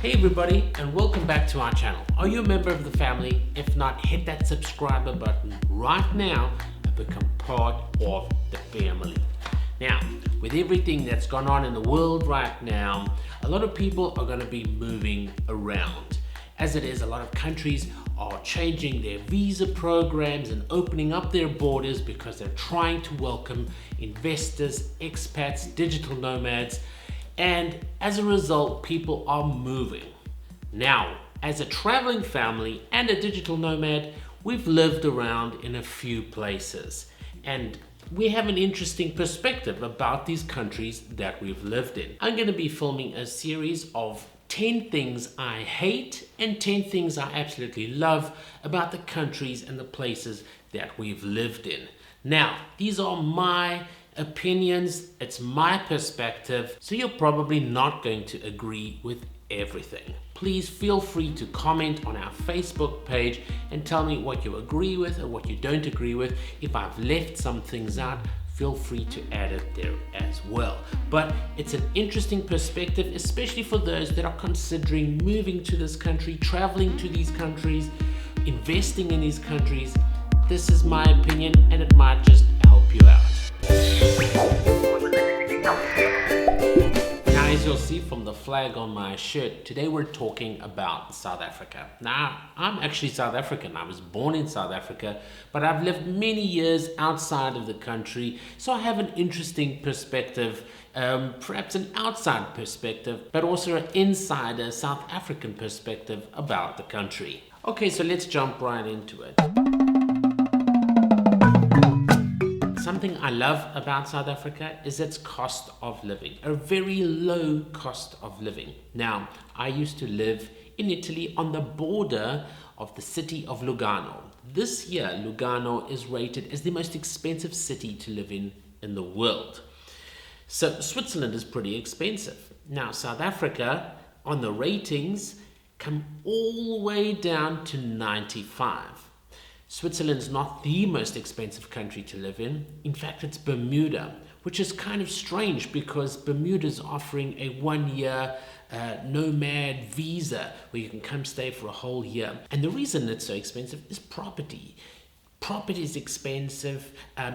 Hey everybody, and welcome back to our channel. Are you a member of the family? If not, hit that subscriber button right now and become part of the family. Now, with everything that's gone on in the world right now, a lot of people are going to be moving around. As it is, a lot of countries are changing their visa programs and opening up their borders because they're trying to welcome investors, expats, digital nomads, and as a result, people are moving. Now, as a traveling family and a digital nomad, we've lived around in a few places, and we have an interesting perspective about these countries that we've lived in. I'm going to be filming a series of 10 things I hate and 10 things I absolutely love about the countries and the places that we've lived in. Now, these are my opinions, it's my perspective, so you're probably not going to agree with everything. Please feel free to comment on our Facebook page and tell me what you agree with and what you don't agree with. If I've left some things out, feel free to add it there as well. But it's an interesting perspective, especially for those that are considering moving to this country, traveling to these countries, investing in these countries. This is my opinion and it might just help you out. Now, as you'll see from the flag on my shirt, today we're talking about South Africa. Now, I'm actually South African. I was born in South Africa, but I've lived many years outside of the country, so I have an interesting perspective, perhaps an outside perspective, but also an insider South African perspective about the country. Okay, so let's jump right into it. Something I love about South Africa is its cost of living, a very low cost of living. Now, I used to live in Italy on the border of the city of Lugano. This year, Lugano is rated as the most expensive city to live in the world. So Switzerland is pretty expensive. Now, South Africa, on the ratings, come all the way down to 95. Switzerland's not the most expensive country to live in. In fact, it's Bermuda, which is kind of strange because Bermuda's offering a 1-year nomad visa where you can come stay for a whole year. And the reason it's so expensive is property. Property is expensive.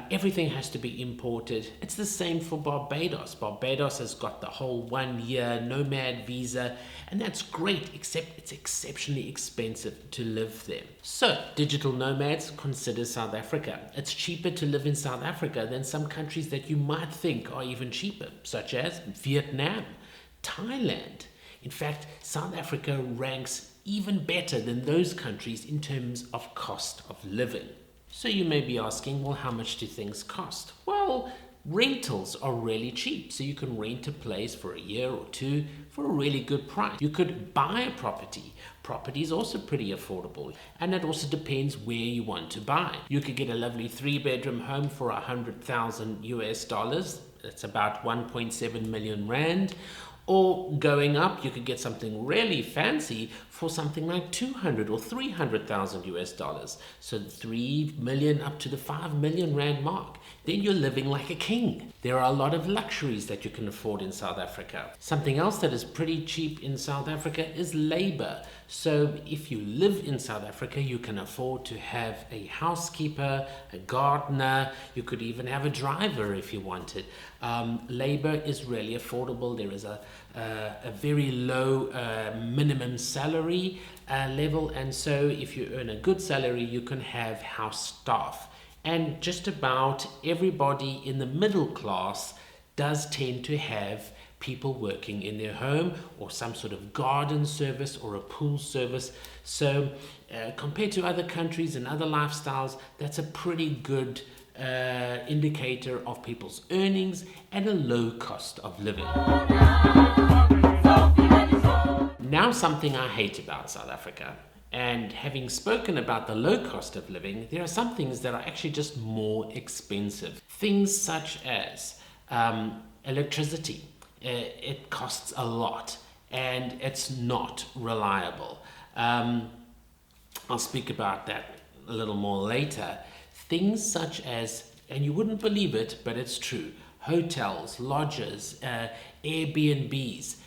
Everything has to be imported. It's the same for Barbados. Barbados has got the whole 1-year nomad visa, and that's great, except it's exceptionally expensive to live there. So, digital nomads, consider South Africa. It's cheaper to live in South Africa than some countries that you might think are even cheaper, such as Vietnam, Thailand. In fact, South Africa ranks even better than those countries in terms of cost of living. So you may be asking, well, how much do things cost? Well, rentals are really cheap. So you can rent a place for a year or two for a really good price. You could buy a property. Property is also pretty affordable. And it also depends where you want to buy. You could get a lovely 3-bedroom home for 100,000 US dollars. That's about 1.7 million rand. Or going up, you could get something really fancy for something like 200 or 300,000 US dollars. So 3 million up to the 5 million rand mark. Then you're living like a king. There are a lot of luxuries that you can afford in South Africa. Something else that is pretty cheap in South Africa is labor. So if you live in South Africa, you can afford to have a housekeeper, a gardener. You could even have a driver if you wanted. Labor is really affordable. There is a very low minimum salary level, and so if you earn a good salary, you can have house staff. And just about everybody in the middle class does tend to have people working in their home or some sort of garden service or a pool service. So compared to other countries and other lifestyles, that's a pretty good indicator of people's earnings and a low cost of living. Now, something I hate about South Africa, and having spoken about the low cost of living, there are some things that are actually just more expensive. Things such as electricity. It costs a lot and it's not reliable. I'll speak about that a little more later. Things such as, and you wouldn't believe it, but it's true, hotels, lodges, Airbnbs.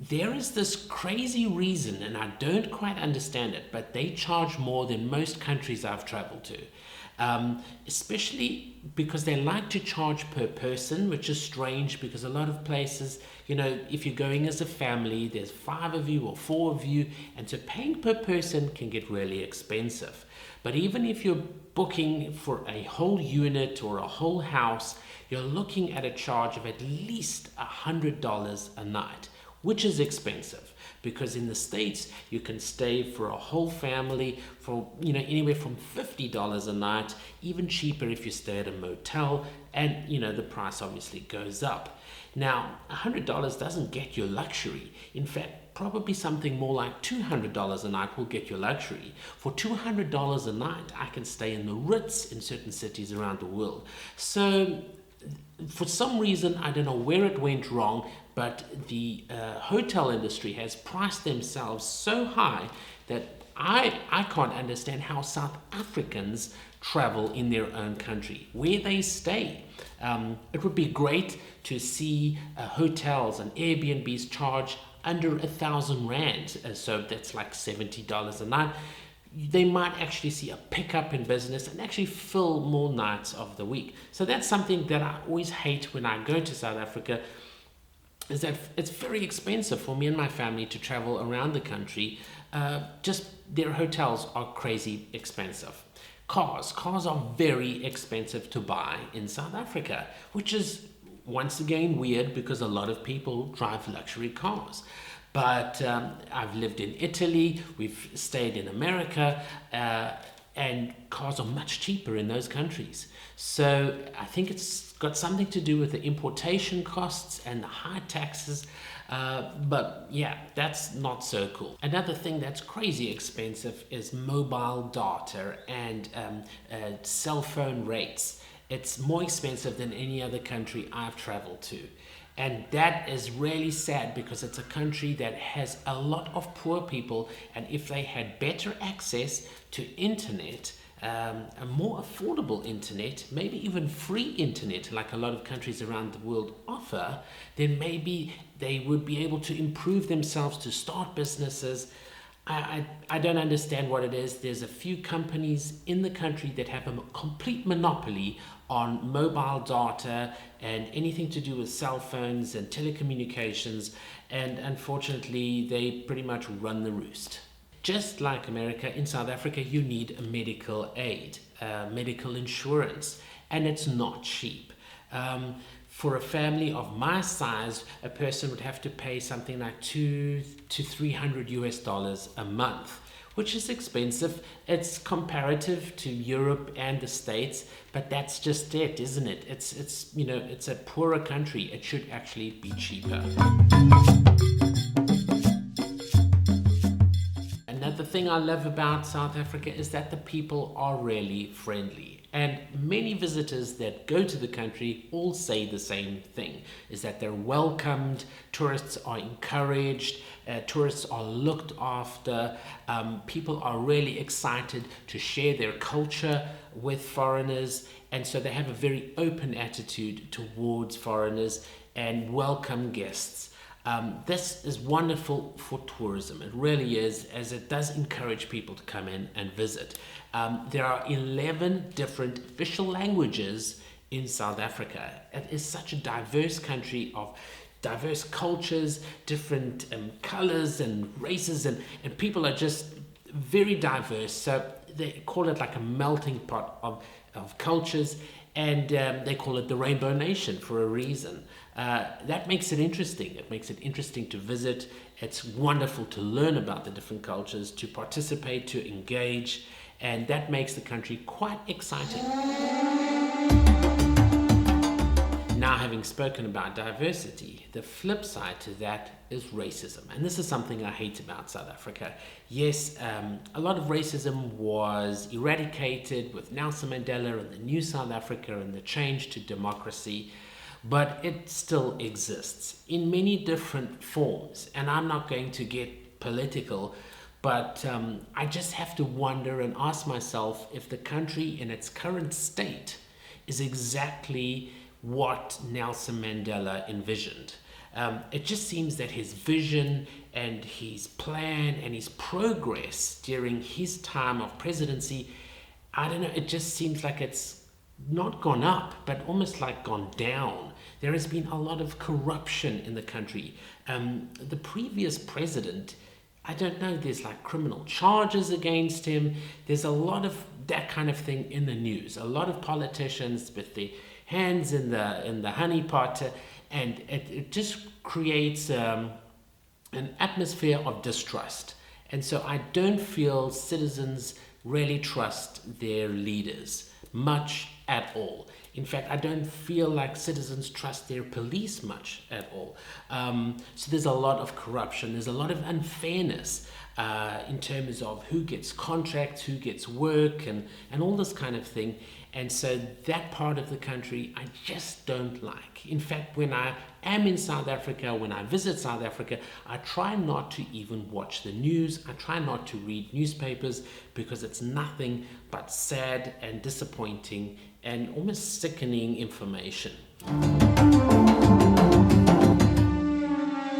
there is this crazy reason, and I don't quite understand it, but they charge more than most countries I've traveled to. Especially because they like to charge per person, which is strange because a lot of places, if you're going as a family, there's 5 of you or 4 of you, and so paying per person can get really expensive. But even if you're booking for a whole unit or a whole house, you're looking at a charge of at least $100 a night, which is expensive because in the States you can stay for a whole family for anywhere from $50 a night, even cheaper if you stay at a motel, and the price obviously goes up. Now, $100 doesn't get you luxury. In fact, probably something more like $200 a night will get you luxury. For $200 a night, I can stay in the Ritz in certain cities around the world. So for some reason, I don't know where it went wrong, but the hotel industry has priced themselves so high that I can't understand how South Africans travel in their own country, where they stay. It would be great to see hotels and Airbnbs charge under 1,000 rand, so that's like $70 a night. They might actually see a pickup in business and actually fill more nights of the week. So that's something that I always hate when I go to South Africa, is that it's very expensive for me and my family to travel around the country. Just their hotels are crazy expensive. Cars are very expensive to buy in South Africa, which is once again weird because a lot of people drive luxury cars. But I've lived in Italy, we've stayed in America, and cars are much cheaper in those countries. So I think it's got something to do with the importation costs and the high taxes. But yeah, that's not so cool. Another thing that's crazy expensive is mobile data and cell phone rates. It's more expensive than any other country I've traveled to. And that is really sad because it's a country that has a lot of poor people, and if they had better access to internet, a more affordable internet, maybe even free internet like a lot of countries around the world offer, then maybe they would be able to improve themselves to start businesses. I don't understand what it is. There's a few companies in the country that have a complete monopoly on mobile data and anything to do with cell phones and telecommunications, and unfortunately they pretty much run the roost. Just like America, in South Africa you need a medical aid, medical insurance, and it's not cheap. For a family of my size, a person would have to pay something like $200 to $300 a month, which is expensive. It's comparative to Europe and the States, but that's just it, isn't it? It's a poorer country. It should actually be cheaper. Another thing I love about South Africa is that the people are really friendly. And many visitors that go to the country all say the same thing, is that they're welcomed, tourists are encouraged, tourists are looked after, people are really excited to share their culture with foreigners, and so they have a very open attitude towards foreigners and welcome guests. This is wonderful for tourism. It really is, as it does encourage people to come in and visit. There are 11 different official languages in South Africa. It is such a diverse country of diverse cultures, different colors and races, and people are just very diverse. So they call it like a melting pot of cultures, and they call it the Rainbow Nation for a reason. That makes it interesting. It makes it interesting to visit. It's wonderful to learn about the different cultures, to participate, to engage, and that makes the country quite exciting. Now, having spoken about diversity, the flip side to that is racism. And this is something I hate about South Africa. Yes, a lot of racism was eradicated with Nelson Mandela and the new South Africa and the change to democracy, but it still exists in many different forms. And I'm not going to get political, but I just have to wonder and ask myself if the country in its current state is exactly what Nelson Mandela envisioned. It just seems that his vision and his plan and his progress during his time of presidency, I don't know, it just seems like it's not gone up, but almost like gone down. There has been a lot of corruption in the country. The previous president, I don't know, there's like criminal charges against him. There's a lot of that kind of thing in the news. A lot of politicians with their hands in the honey pot, and it just creates an atmosphere of distrust. And so I don't feel citizens really trust their leaders much at all. In fact, I don't feel like citizens trust their police much at all. So there's a lot of corruption. There's a lot of unfairness in terms of who gets contracts, who gets work, and all this kind of thing. And so that part of the country, I just don't like. In fact, when I am in South Africa, when I visit South Africa, I try not to even watch the news. I try not to read newspapers because it's nothing but sad and disappointing and almost sickening information.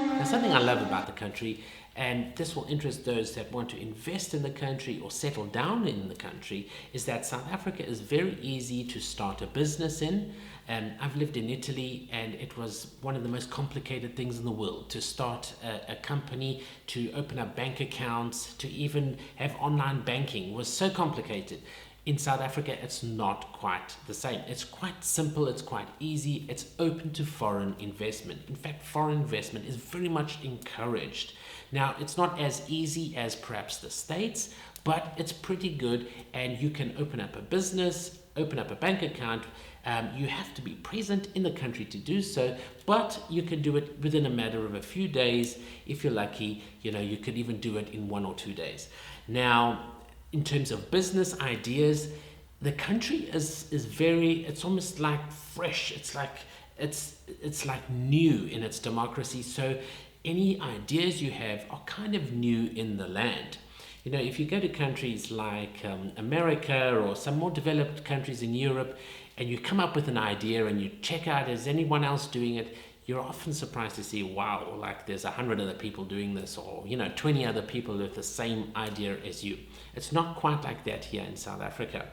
Now, something I love about the country, and this will interest those that want to invest in the country or settle down in the country, is that South Africa is very easy to start a business in. I've lived in Italy, and it was one of the most complicated things in the world to start a company, to open up bank accounts, to even have online banking was so complicated. In South Africa, it's not quite the same. It's quite simple, it's quite easy, it's open to foreign investment. In fact, foreign investment is very much encouraged. Now, it's not as easy as perhaps the States, but it's pretty good, and you can open up a business, open up a bank account. You have to be present in the country to do so, but you can do it within a matter of a few days. If you're lucky, you could even do it in 1 or 2 days. Now, in terms of business ideas, the country is very, it's almost like fresh. It's like new in its democracy. So any ideas you have are kind of new in the land. If you go to countries like America or some more developed countries in Europe, and you come up with an idea and you check out, is anyone else doing it? You're often surprised to see, wow, like there's 100 other people doing this, or 20 other people with the same idea as you. It's not quite like that here in South Africa.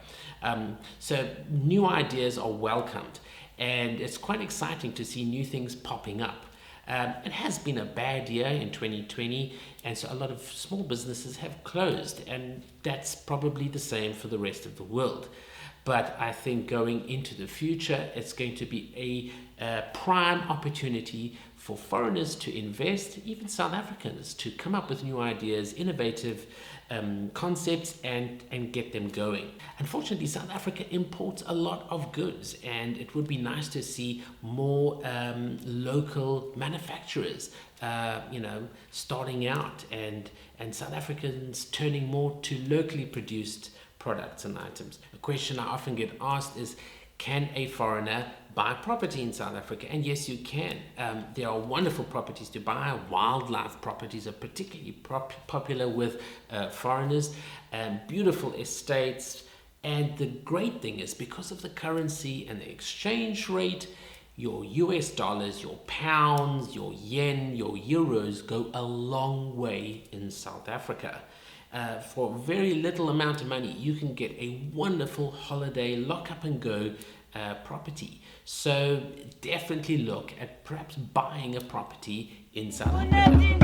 So new ideas are welcomed, and it's quite exciting to see new things popping up. It has been a bad year in 2020, and so a lot of small businesses have closed, and that's probably the same for the rest of the world. But I think going into the future, it's going to be a prime opportunity for foreigners to invest, even South Africans, to come up with new ideas, innovative concepts, and get them going. Unfortunately, South Africa imports a lot of goods, and it would be nice to see more local manufacturers, starting out, and South Africans turning more to locally produced products and items. A question I often get asked is, can a foreigner buy property in South Africa? And yes, you can. There are wonderful properties to buy. Wildlife properties are particularly popular with foreigners, beautiful estates. And the great thing is, because of the currency and the exchange rate, your US dollars, your pounds, your yen, your euros go a long way in South Africa. For very little amount of money, you can get a wonderful holiday, lock up and go property. So definitely look at perhaps buying a property in South Africa.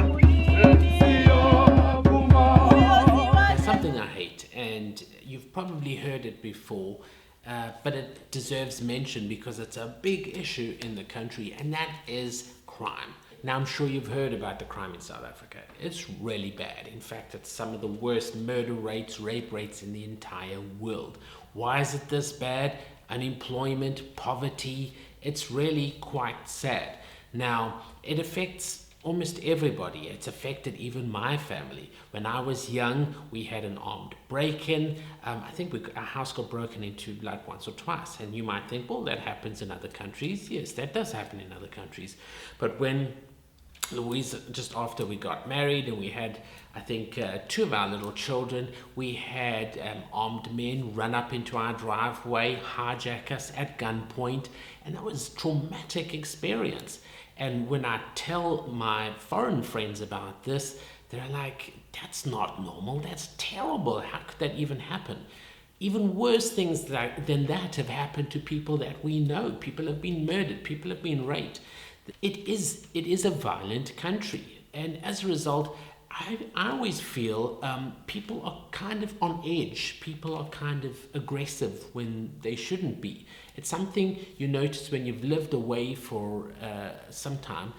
Something I hate, and you've probably heard it before, but it deserves mention because it's a big issue in the country, and that is crime. Now, I'm sure you've heard about the crime in South Africa. It's really bad. In fact, it's some of the worst murder rates, rape rates in the entire world. Why is it this bad? Unemployment, poverty, it's really quite sad. Now, it affects almost everybody. It's affected even my family. When I was young, we had an armed break-in. I think our house got broken into like once or twice. And you might think, well, that happens in other countries. Yes, that does happen in other countries. But when Louise, just after we got married and we had, I think, 2 of our little children, we had armed men run up into our driveway, hijack us at gunpoint, and that was a traumatic experience. And when I tell my foreign friends about this, they're like, that's not normal, that's terrible, how could that even happen? Even worse things than that have happened to people that we know. People have been murdered, people have been raped. It is a violent country, and as a result, I always feel people are kind of on edge. People are kind of aggressive when they shouldn't be. It's something you notice when you've lived away for some time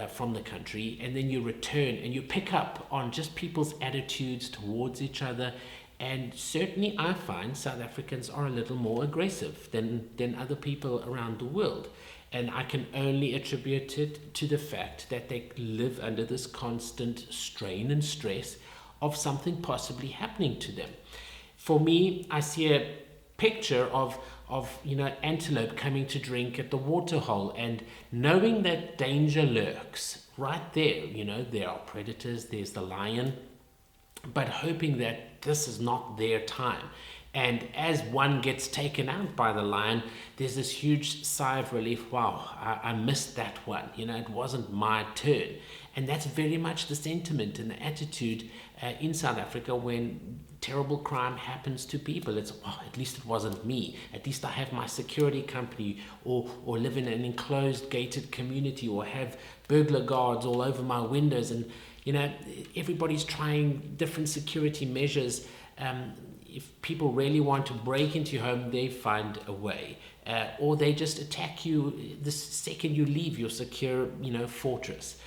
from the country, and then you return and you pick up on just people's attitudes towards each other. And certainly I find South Africans are a little more aggressive than other people around the world. And I can only attribute it to the fact that they live under this constant strain and stress of something possibly happening to them. For me, I see a picture of antelope coming to drink at the waterhole, and knowing that danger lurks right there. There are predators, there's the lion, but hoping that this is not their time. And as one gets taken out by the lion, there's this huge sigh of relief. Wow, I missed that one. It wasn't my turn. And that's very much the sentiment and the attitude in South Africa when terrible crime happens to people. It's, at least it wasn't me. At least I have my security company, or live in an enclosed gated community, or have burglar guards all over my windows. And everybody's trying different security measures. If people really want to break into your home, they find a way, or they just attack you the second you leave your secure, fortress.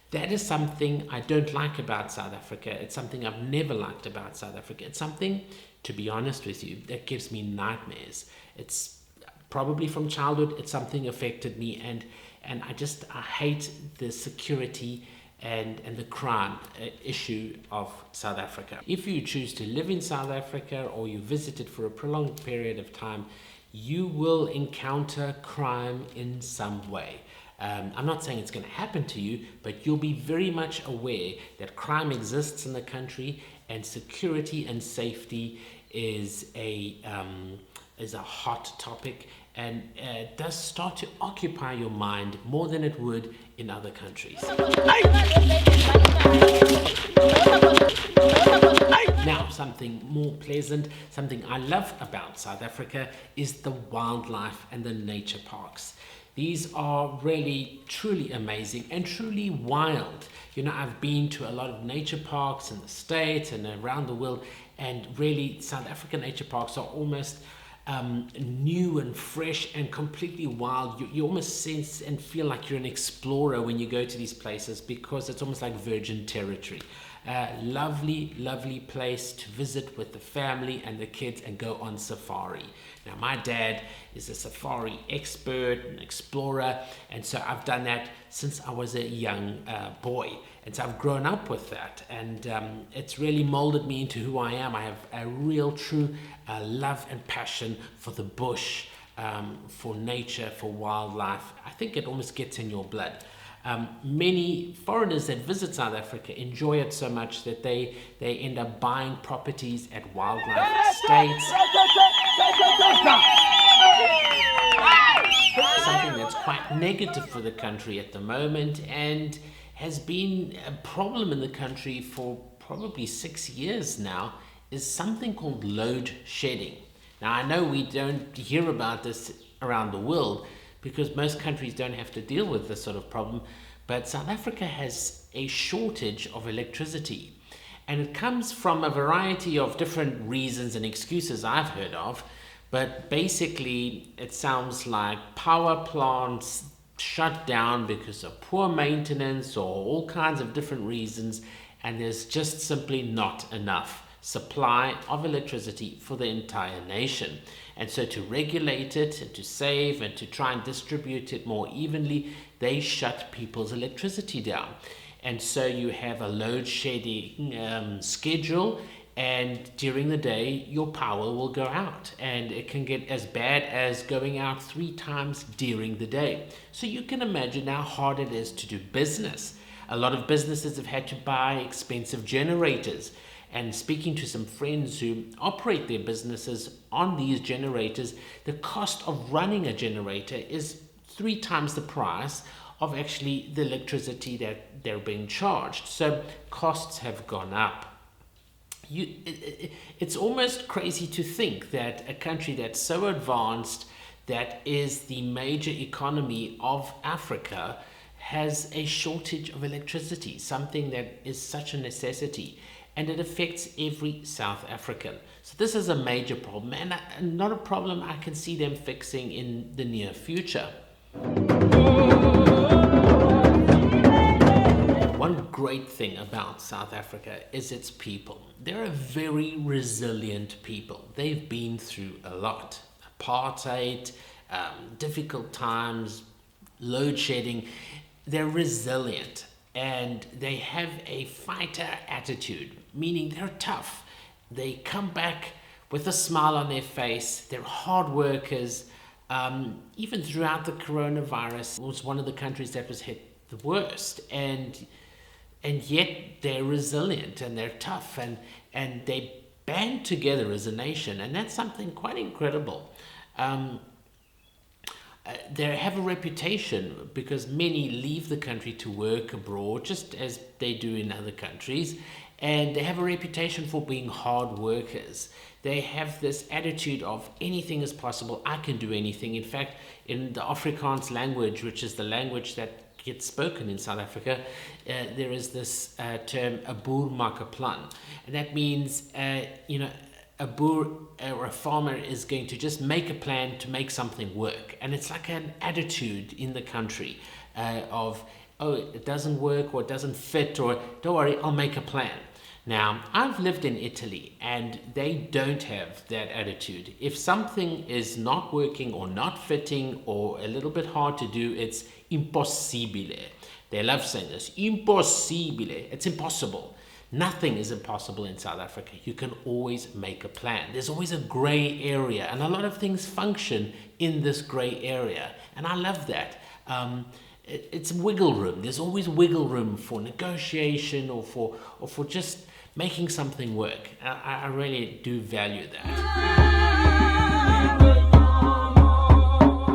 That is something I don't like about South Africa. It's something I've never liked about South Africa. It's something, to be honest with you, that gives me nightmares. It's probably from childhood. It's something affected me, and I hate the security and the crime issue of South Africa. If you choose to live in South Africa, or you visit it for a prolonged period of time, you will encounter crime in some way. I'm not saying it's going to happen to you, but you'll be very much aware that crime exists in the country, and security and safety is a hot topic, and does start to occupy your mind more than it would in other countries. Now, something more pleasant, something I love about South Africa is the wildlife and the nature parks. These are really, truly amazing and truly wild. I've been to a lot of nature parks in the States and around the world, and really South African nature parks are almost new and fresh and completely wild. You almost sense and feel like you're an explorer when you go to these places, because it's almost like virgin territory. Lovely, lovely place to visit with the family and the kids and go on safari. Now, my dad is a safari expert, an explorer, and so I've done that since I was a young boy. And so I've grown up with that, and it's really molded me into who I am. I have a real, true love and passion for the bush, for nature, for wildlife. I think it almost gets in your blood. Many foreigners that visit South Africa enjoy it so much that they end up buying properties at wildlife estates. Something that's quite negative for the country at the moment, and has been a problem in the country for probably 6 years now, is something called load shedding. Now, I know we don't hear about this around the world, because most countries don't have to deal with this sort of problem, but South Africa has a shortage of electricity, and it comes from a variety of different reasons and excuses I've heard of, but basically it sounds like power plants shut down because of poor maintenance or all kinds of different reasons, and there's just simply not enough supply of electricity for the entire nation. And so to regulate it and to save and to try and distribute it more evenly, they shut people's electricity down. And so you have a load shedding schedule, and during the day your power will go out, and it can get as bad as going out 3 times during the day. So you can imagine how hard it is to do business. A lot of businesses have had to buy expensive generators, and speaking to some friends who operate their businesses on these generators, the cost of running a generator is 3 times the price of actually the electricity that they're being charged. So costs have gone up. It's almost crazy to think that a country that's so advanced, that is the major economy of Africa, has a shortage of electricity, something that is such a necessity, and it affects every South African. So this is a major problem, and not a problem I can see them fixing in the near future. One great thing about South Africa is its people. They're a very resilient people. They've been through a lot. Apartheid, difficult times, load shedding. They're resilient, and they have a fighter attitude, meaning they're tough. They come back with a smile on their face. They're hard workers. Even throughout the coronavirus, it was one of the countries that was hit the worst, and yet they're resilient and they're tough, and they band together as a nation, and that's something quite incredible. They have a reputation because many leave the country to work abroad, just as they do in other countries, and they have a reputation for being hard workers. They have this attitude of anything is possible, I can do anything. In fact, in the Afrikaans language, which is the language that gets spoken in South Africa, there is this term, 'n boer maak 'n plan. And that means, a boer or a farmer is going to just make a plan to make something work. And it's like an attitude in the country of, oh, it doesn't work or it doesn't fit, or don't worry, I'll make a plan. Now, I've lived in Italy, and they don't have that attitude. If something is not working or not fitting or a little bit hard to do, it's impossibile. They love saying this, impossibile. It's impossible. Nothing is impossible in South Africa. You can always make a plan. There's always a gray area, and a lot of things function in this gray area, and I love that. It's wiggle room. There's always wiggle room for negotiation or for just making something work. I really do value that.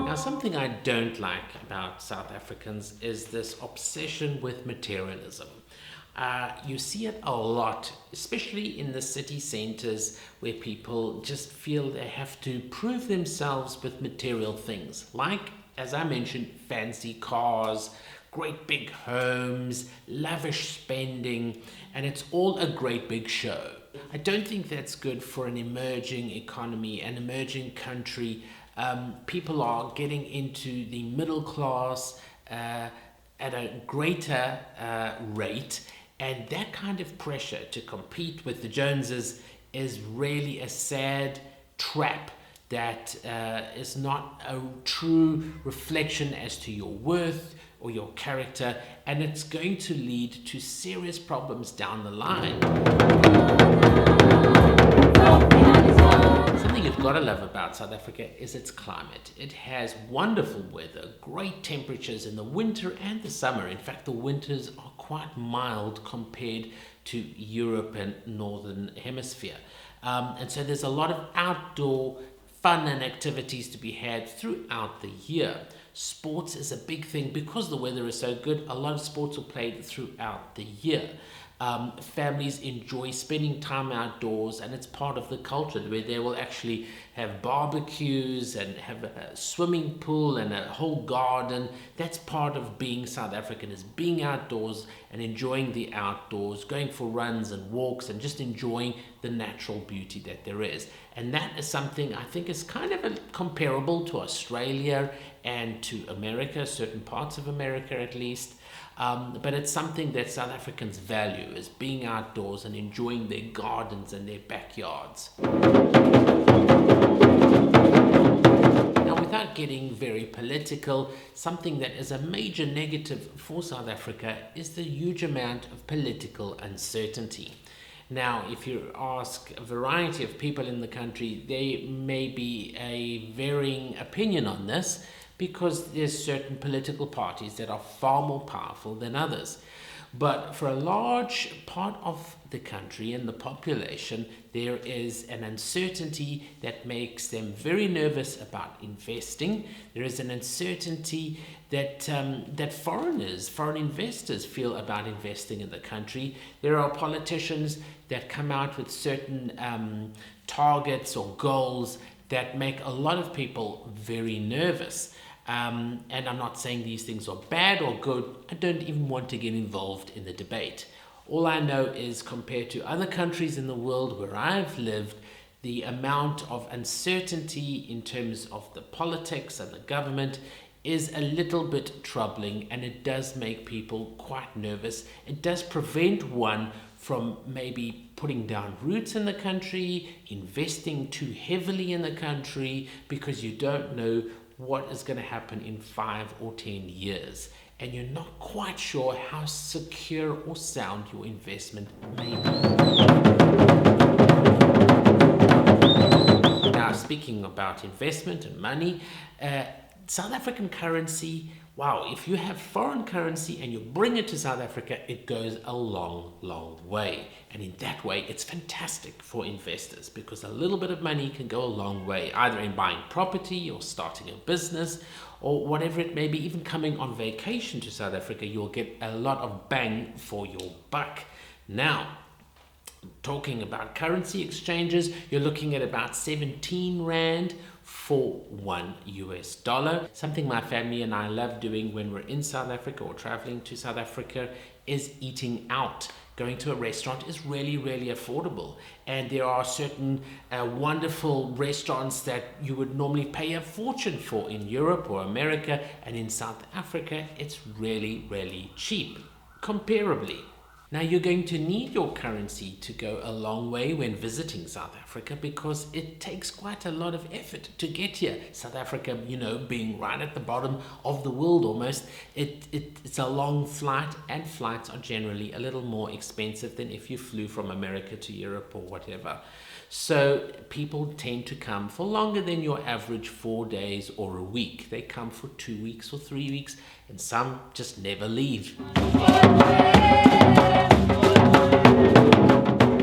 Now, something I don't like about South Africans is this obsession with materialism. You see it a lot, especially in the city centers, where people just feel they have to prove themselves with material things, like, as I mentioned, fancy cars, great big homes, lavish spending, and it's all a great big show. I don't think that's good for an emerging economy, an emerging country. People are getting into the middle class at a greater rate, and that kind of pressure to compete with the Joneses is really a sad trap that is not a true reflection as to your worth or your character, and it's going to lead to serious problems down the line. Something you've got to love about South Africa is its climate. It has wonderful weather, great temperatures in the winter and the summer. In fact, the winters are quite mild compared to Europe and Northern Hemisphere. And so there's a lot of outdoor fun and activities to be had throughout the year. Sports is a big thing because the weather is so good. A lot of sports are played throughout the year. Families enjoy spending time outdoors, and it's part of the culture where they will actually have barbecues and have a swimming pool and a whole garden. That's part of being South African, is being outdoors and enjoying the outdoors, going for runs and walks and just enjoying the natural beauty that there is. And that is something I think is kind of comparable to Australia and to America, certain parts of America at least. But it's something that South Africans value, is being outdoors and enjoying their gardens and their backyards. Now, without getting very political, something that is a major negative for South Africa is the huge amount of political uncertainty. Now, if you ask a variety of people in the country, there may be a varying opinion on this, because there's certain political parties that are far more powerful than others. But for a large part of the the country and the population, there is an uncertainty that makes them very nervous about investing. There is an uncertainty that foreign investors feel about investing in the country. There are politicians that come out with certain targets or goals that make a lot of people very nervous. And I'm not saying these things are bad or good. I don't even want to get involved in the debate. All I know is, compared to other countries in the world where I've lived, the amount of uncertainty in terms of the politics and the government is a little bit troubling, and it does make people quite nervous. It does prevent one from maybe putting down roots in the country, investing too heavily in the country, because you don't know what is going to happen in 5 or 10 years. And you're not quite sure how secure or sound your investment may be. Now, speaking about investment and money, South African currency, wow, if you have foreign currency and you bring it to South Africa, it goes a long, long way. And in that way, it's fantastic for investors, because a little bit of money can go a long way, either in buying property or starting a business or whatever it may be. Even coming on vacation to South Africa, you'll get a lot of bang for your buck. Now, talking about currency exchanges, you're looking at about 17 Rand for $1. Something my family and I love doing when we're in South Africa or traveling to South Africa is eating out. Going to a restaurant is really, really affordable. And there are certain wonderful restaurants that you would normally pay a fortune for in Europe or America. And in South Africa, it's really, really cheap, comparably. Now, you're going to need your currency to go a long way when visiting South Africa, because it takes quite a lot of effort to get here. South Africa, being right at the bottom of the world almost, it's a long flight, and flights are generally a little more expensive than if you flew from America to Europe or whatever. So people tend to come for longer than your average 4 days or a week. They come for 2 weeks or 3 weeks, and some just never leave.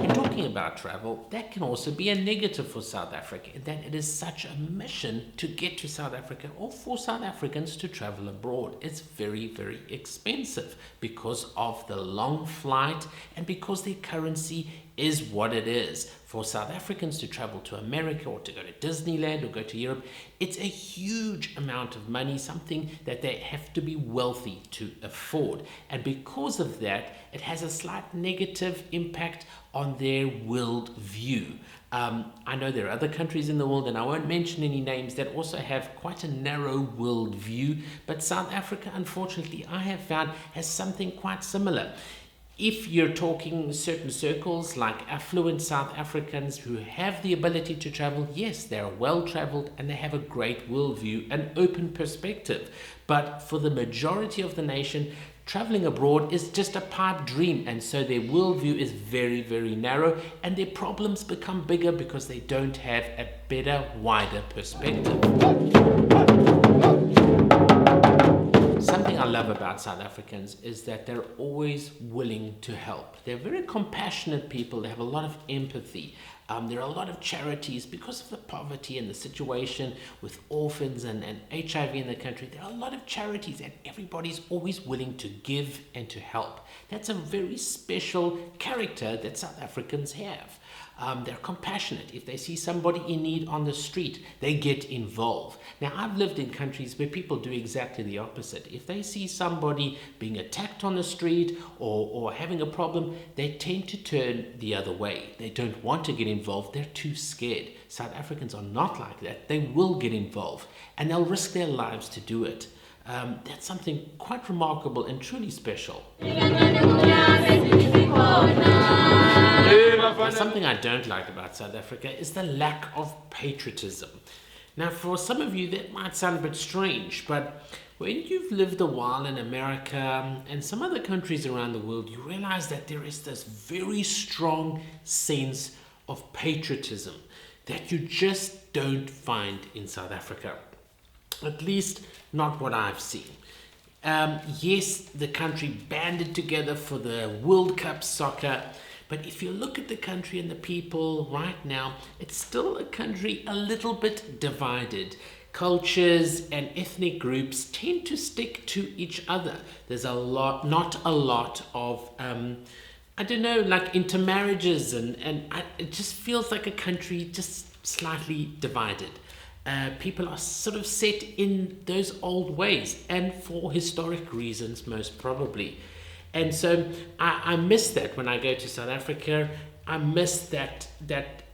And talking about travel, that can also be a negative for South Africa, in that it is such a mission to get to South Africa, or for South Africans to travel abroad. It's very, very expensive because of the long flight and because their currency is what it is. For South Africans to travel to America or to go to Disneyland or go to Europe, it's a huge amount of money, something that they have to be wealthy to afford. And because of that, it has a slight negative impact on their world view. I know there are other countries in the world, and I won't mention any names, that also have quite a narrow world view, but South Africa, unfortunately, I have found, has something quite similar. If you're talking certain circles like affluent South Africans who have the ability to travel, yes, they're well traveled and they have a great worldview, an open perspective. But for the majority of the nation, traveling abroad is just a pipe dream, and so their worldview is very, very narrow, and their problems become bigger because they don't have a better, wider perspective. Something I love about South Africans is that they're always willing to help. They're very compassionate people. They have a lot of empathy. There are a lot of charities because of the poverty and the situation with orphans and HIV in the country. There are a lot of charities, and everybody's always willing to give and to help. That's a very special character that South Africans have. They're compassionate. If they see somebody in need on the street, they get involved. Now, I've lived in countries where people do exactly the opposite. If they see somebody being attacked on the street or having a problem, they tend to turn the other way. They don't want to get involved. They're too scared. South Africans are not like that. They will get involved, and they'll risk their lives to do it. That's something quite remarkable and truly special. Something I don't like about South Africa is the lack of patriotism. Now, for some of you, that might sound a bit strange, but when you've lived a while in America and some other countries around the world, you realize that there is this very strong sense of patriotism that you just don't find in South Africa. At least not what I've seen. Yes, the country banded together for the World Cup soccer, But if you look at the country and the people right now, it's still a country a little bit divided. Cultures and ethnic groups tend to stick to each other. There's not a lot of, I don't know, like intermarriages, and it just feels like a country just slightly divided. People are sort of set in those old ways, and for historic reasons, most probably. And so I miss that when I go to South Africa. I miss that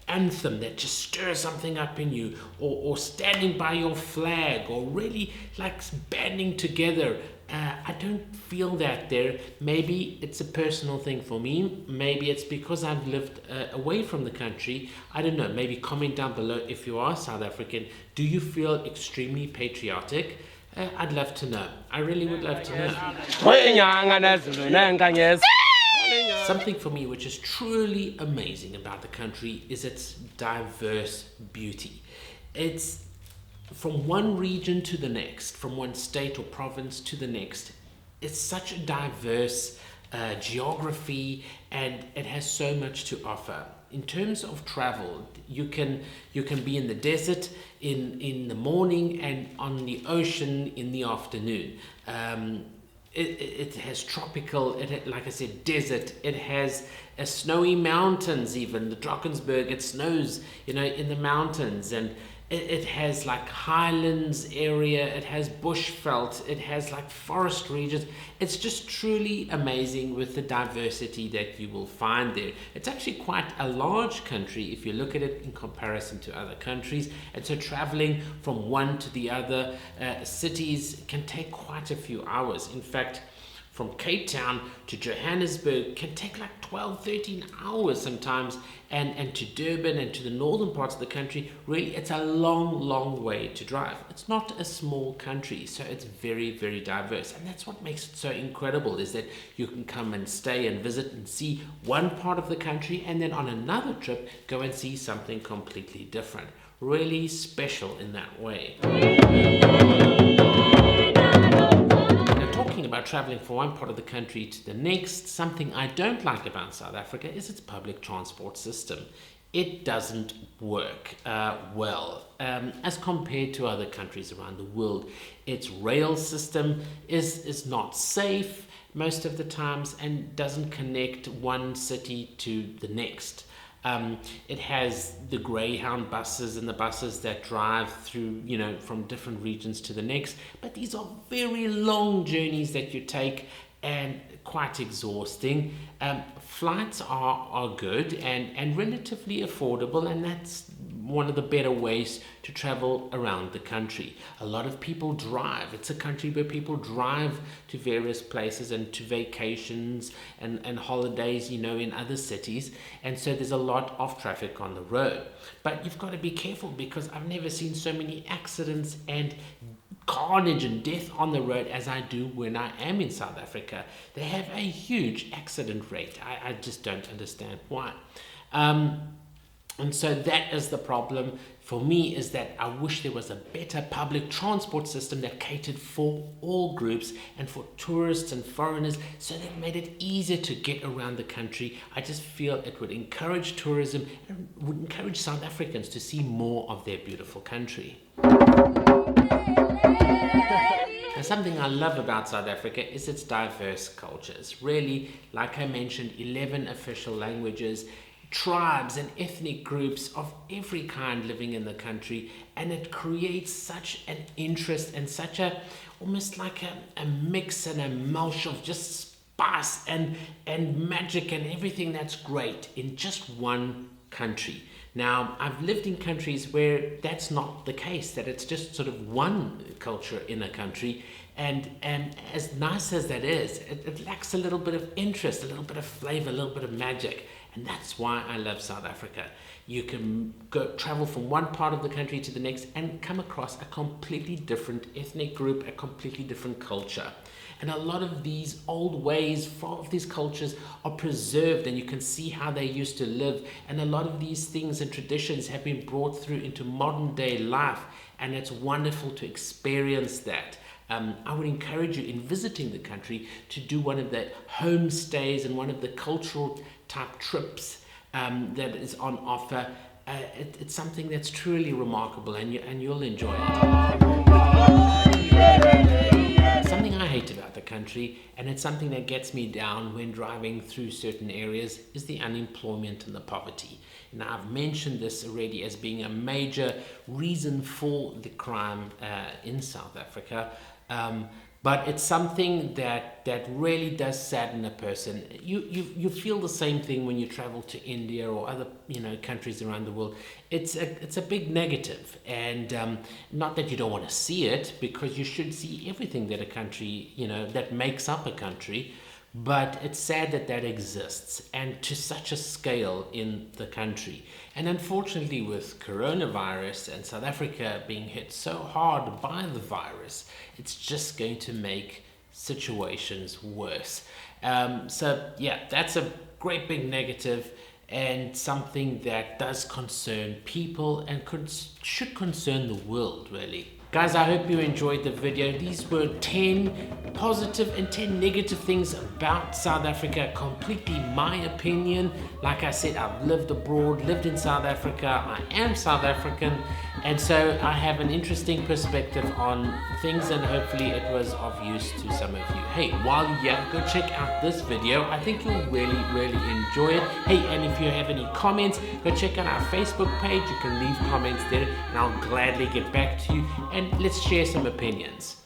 anthem that just stirs something up in you, or standing by your flag, or really like banding together. I don't feel that there. Maybe it's a personal thing for me. Maybe it's because I've lived away from the country. I don't know. Maybe comment down below if you are South African. Do you feel extremely patriotic? I'd love to know. I really would love to know. Something for me which is truly amazing about the country is its diverse beauty. It's from one region to the next, from one state or province to the next. It's such a diverse geography, and it has so much to offer. In terms of travel, you can be in the desert in the morning and on the ocean in the afternoon. It has tropical, like I said, desert. It has snowy mountains. Even the Drakensberg, it snows, in the mountains, and it has like highlands area. It has bushveld. It has like forest regions. It's just truly amazing with the diversity that you will find there. It's actually quite a large country if you look at it in comparison to other countries. And so traveling from one to the other cities can take quite a few hours. In fact, from Cape Town to Johannesburg can take like 12, 13 hours sometimes, and to Durban and to the northern parts of the country, really it's a long way to drive. It's not a small country, so it's very, very diverse, and that's what makes it so incredible, is that you can come and stay and visit and see one part of the country, and then on another trip go and see something completely different. Really special in that way. Talking about traveling from one part of the country to the next, something I don't like about South Africa is its public transport system. It doesn't work well as compared to other countries around the world. Its rail system is not safe most of the times and doesn't connect one city to the next. It has the Greyhound buses and the buses that drive through, from different regions to the next. But these are very long journeys that you take and quite exhausting. Flights are good and relatively affordable, and that's one of the better ways to travel around the country. A lot of people drive. It's a country where people drive to various places and to vacations and holidays, in other cities. And so there's a lot of traffic on the road. But you've got to be careful, because I've never seen so many accidents and carnage and death on the road as I do when I am in South Africa. They have a huge accident rate. I just don't understand why. And so that is the problem for me, is that I wish there was a better public transport system that catered for all groups and for tourists and foreigners, so that made it easier to get around the country. I just feel it would encourage tourism and would encourage South Africans to see more of their beautiful country. And something I love about South Africa is its diverse cultures. Really, like I mentioned, 11 official languages, tribes and ethnic groups of every kind living in the country, and it creates such an interest and such a almost like a mix and a mash of just spice and magic and everything that's great in just one country. Now, I've lived in countries where that's not the case, that it's just sort of one culture in a country, and as nice as that is, it lacks a little bit of interest, a little bit of flavor, a little bit of magic. And that's why I love South Africa. You can travel from one part of the country to the next and come across a completely different ethnic group, a completely different culture. And a lot of these old ways of these cultures are preserved, and you can see how they used to live. And a lot of these things and traditions have been brought through into modern day life, and it's wonderful to experience that. I would encourage you, in visiting the country, to do one of the homestays and one of the cultural type trips that is on offer. It's something that's truly remarkable, and you'll enjoy it. Something I hate about the country, and it's something that gets me down when driving through certain areas, is the unemployment and the poverty. Now, I've mentioned this already as being a major reason for the crime in South Africa. But it's something that really does sadden a person. You feel the same thing when you travel to India or other countries around the world. It's a big negative, and not that you don't want to see it, because you should see everything that a country that makes up a country. But it's sad that exists, and to such a scale in the country. And unfortunately, with coronavirus and South Africa being hit so hard by the virus, it's just going to make situations worse. So yeah, that's a great big negative, and something that does concern people and should concern the world, really. Guys, I hope you enjoyed the video. These were 10 positive and 10 negative things about South Africa. Completely my opinion. Like I said, I've lived abroad, lived in South Africa. I am South African. And so I have an interesting perspective on things, and hopefully it was of use to some of you. Hey, while you're here, go check out this video. I think you'll really enjoy it. Hey, and if you have any comments, go check out our Facebook page. You can leave comments there, and I'll gladly get back to you, and let's share some opinions.